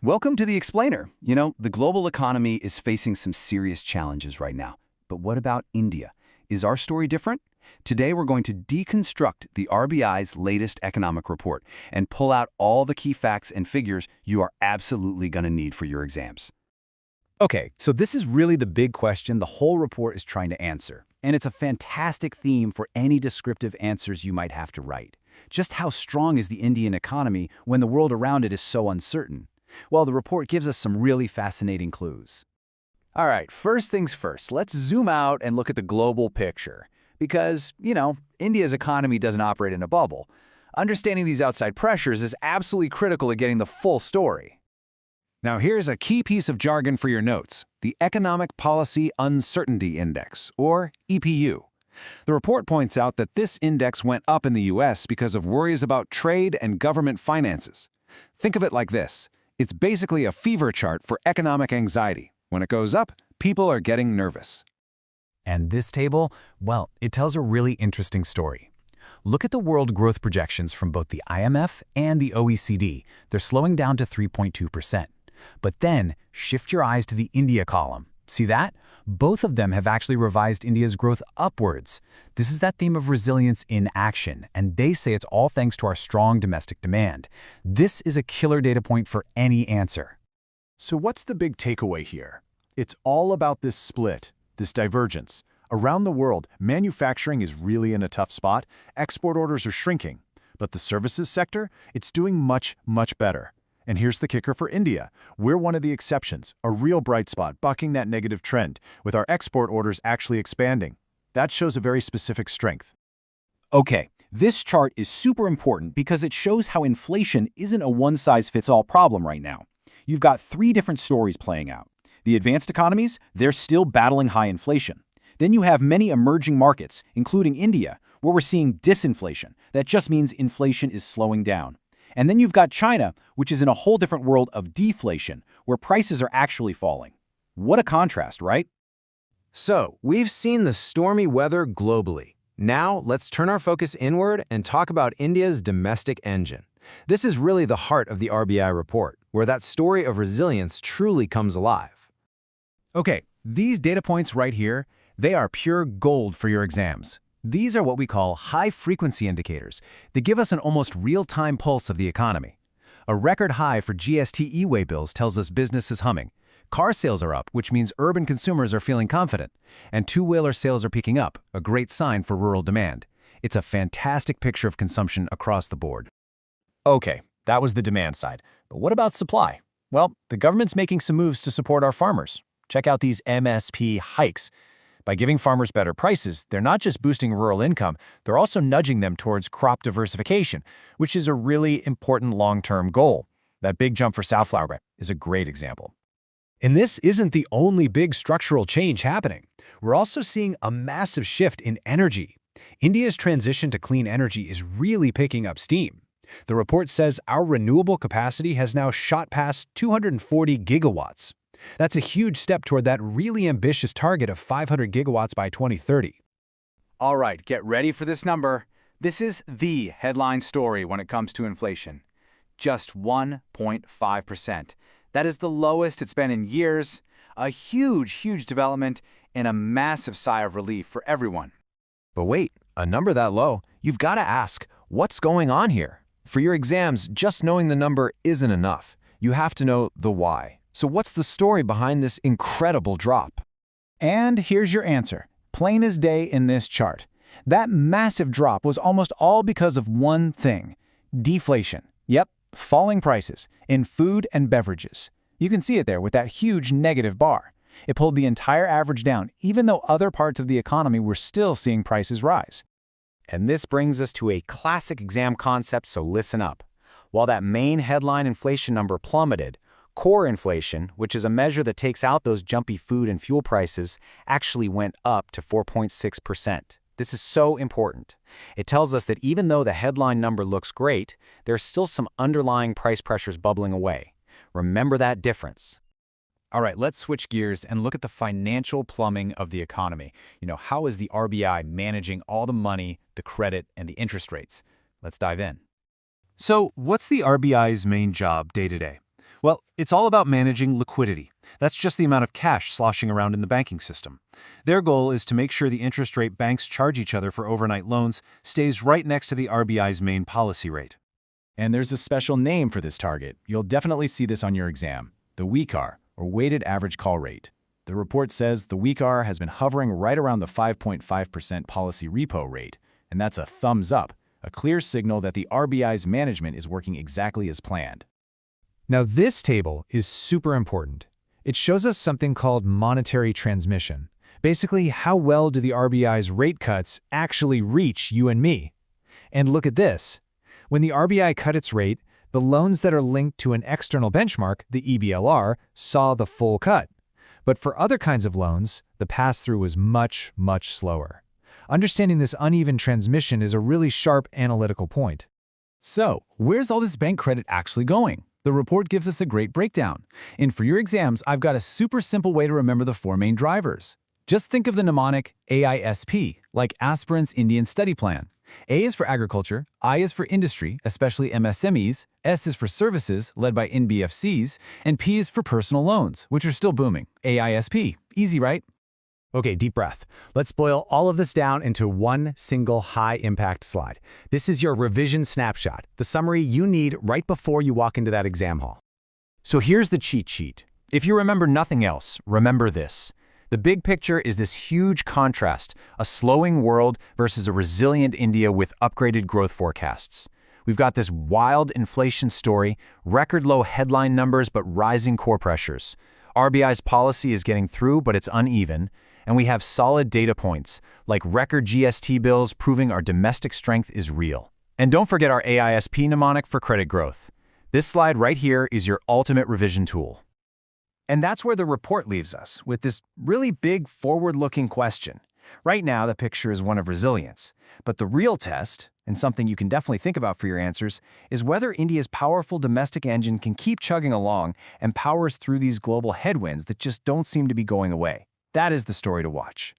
Welcome to the Explainer. You know, the global economy is facing some serious challenges right now. But what about India? Is our story different? Today we're going to deconstruct the RBI's latest economic report and pull out all the key facts and figures you are absolutely going to need for your exams. Okay, so this is really the big question the whole report is trying to answer. And it's a fantastic theme for any descriptive answers you might have to write. Just how strong is the Indian economy when the world around it is so uncertain? Well, the report gives us some really fascinating clues. All right, first things first, let's zoom out and look at the global picture. Because, India's economy doesn't operate in a bubble. Understanding these outside pressures is absolutely critical to getting the full story. Now here's a key piece of jargon for your notes, the Economic Policy Uncertainty Index, or EPU. The report points out that this index went up in the U.S. because of worries about trade and government finances. Think of it like this. It's basically a fever chart for economic anxiety. When it goes up, people are getting nervous. And this table, well, it tells a really interesting story. Look at the world growth projections from both the IMF and the OECD. They're slowing down to 3.2%. But then, shift your eyes to the India column. See that? Both of them have actually revised India's growth upwards. This is that theme of resilience in action, and they say it's all thanks to our strong domestic demand. This is a killer data point for any answer. So what's the big takeaway here? It's all about this split, this divergence. Around the world, manufacturing is really in a tough spot. Export orders are shrinking. But the services sector, it's doing much, much better. And here's the kicker for India. We're one of the exceptions, a real bright spot bucking that negative trend, with our export orders actually expanding. That shows a very specific strength. Okay, this chart is super important because it shows how inflation isn't a one-size-fits-all problem right now. You've got three different stories playing out. The advanced economies, they're still battling high inflation. Then you have many emerging markets, including India, where we're seeing disinflation. That just means inflation is slowing down. And then you've got China, which is in a whole different world of deflation, where prices are actually falling. What a contrast, right? So, we've seen the stormy weather globally. Now, let's turn our focus inward and talk about India's domestic engine. This is really the heart of the RBI report, where that story of resilience truly comes alive. Okay, these data points right here, they are pure gold for your exams. These are what we call high-frequency indicators. They give us an almost real-time pulse of the economy. A record high for GST e-way bills tells us business is humming. Car sales are up, which means urban consumers are feeling confident. And two-wheeler sales are picking up, a great sign for rural demand. It's a fantastic picture of consumption across the board. Okay, that was the demand side. But what about supply? Well, the government's making some moves to support our farmers. Check out these MSP hikes. By giving farmers better prices, they're not just boosting rural income, they're also nudging them towards crop diversification, which is a really important long-term goal. That big jump for safflower is a great example. And this isn't the only big structural change happening. We're also seeing a massive shift in energy. India's transition to clean energy is really picking up steam. The report says our renewable capacity has now shot past 240 gigawatts. That's a huge step toward that really ambitious target of 500 gigawatts by 2030. All right, get ready for this number. This is the headline story when it comes to inflation. Just 1.5%. That is the lowest it's been in years. A huge development and a massive sigh of relief for everyone. But wait, a number that low, you've got to ask, what's going on here? For your exams, just knowing the number isn't enough. You have to know the why. So what's the story behind this incredible drop? And here's your answer, plain as day in this chart. That massive drop was almost all because of one thing, deflation. Yep, falling prices in food and beverages. You can see it there with that huge negative bar. It pulled the entire average down, even though other parts of the economy were still seeing prices rise. And this brings us to a classic exam concept, so listen up. While that main headline inflation number plummeted, core inflation, which is a measure that takes out those jumpy food and fuel prices, actually went up to 4.6%. This is so important. It tells us that even though the headline number looks great, there's still some underlying price pressures bubbling away. Remember that difference. All right, let's switch gears and look at the financial plumbing of the economy. How is the RBI managing all the money, the credit, and the interest rates? Let's dive in. So, what's the RBI's main job day to day? Well, it's all about managing liquidity. That's just the amount of cash sloshing around in the banking system. Their goal is to make sure the interest rate banks charge each other for overnight loans stays right next to the RBI's main policy rate. And there's a special name for this target. You'll definitely see this on your exam, the WECR, or Weighted Average Call Rate. The report says the WECR has been hovering right around the 5.5% policy repo rate, and that's a thumbs up, a clear signal that the RBI's management is working exactly as planned. Now this table is super important. It shows us something called monetary transmission. Basically, how well do the RBI's rate cuts actually reach you and me? And look at this. When the RBI cut its rate, the loans that are linked to an external benchmark, the EBLR, saw the full cut. But for other kinds of loans, the pass-through was much, much slower. Understanding this uneven transmission is a really sharp analytical point. So, where's all this bank credit actually going? The report gives us a great breakdown. And for your exams, I've got a super simple way to remember the four main drivers. Just think of the mnemonic AISP, like aspirant's Indian study plan. A is for agriculture, I is for industry, especially MSMEs, S is for services, led by NBFCs, and P is for personal loans, which are still booming. AISP. Easy, right? Okay, deep breath. Let's boil all of this down into one single high-impact slide. This is your revision snapshot, the summary you need right before you walk into that exam hall. So here's the cheat sheet. If you remember nothing else, remember this. The big picture is this huge contrast, a slowing world versus a resilient India with upgraded growth forecasts. We've got this wild inflation story, record low headline numbers but rising core pressures. RBI's policy is getting through, but it's uneven. And we have solid data points, like record GST bills proving our domestic strength is real. And don't forget our AISP mnemonic for credit growth. This slide right here is your ultimate revision tool. And that's where the report leaves us, with this really big forward-looking question. Right now, the picture is one of resilience. But the real test, and something you can definitely think about for your answers, is whether India's powerful domestic engine can keep chugging along and power us through these global headwinds that just don't seem to be going away. That is the story to watch.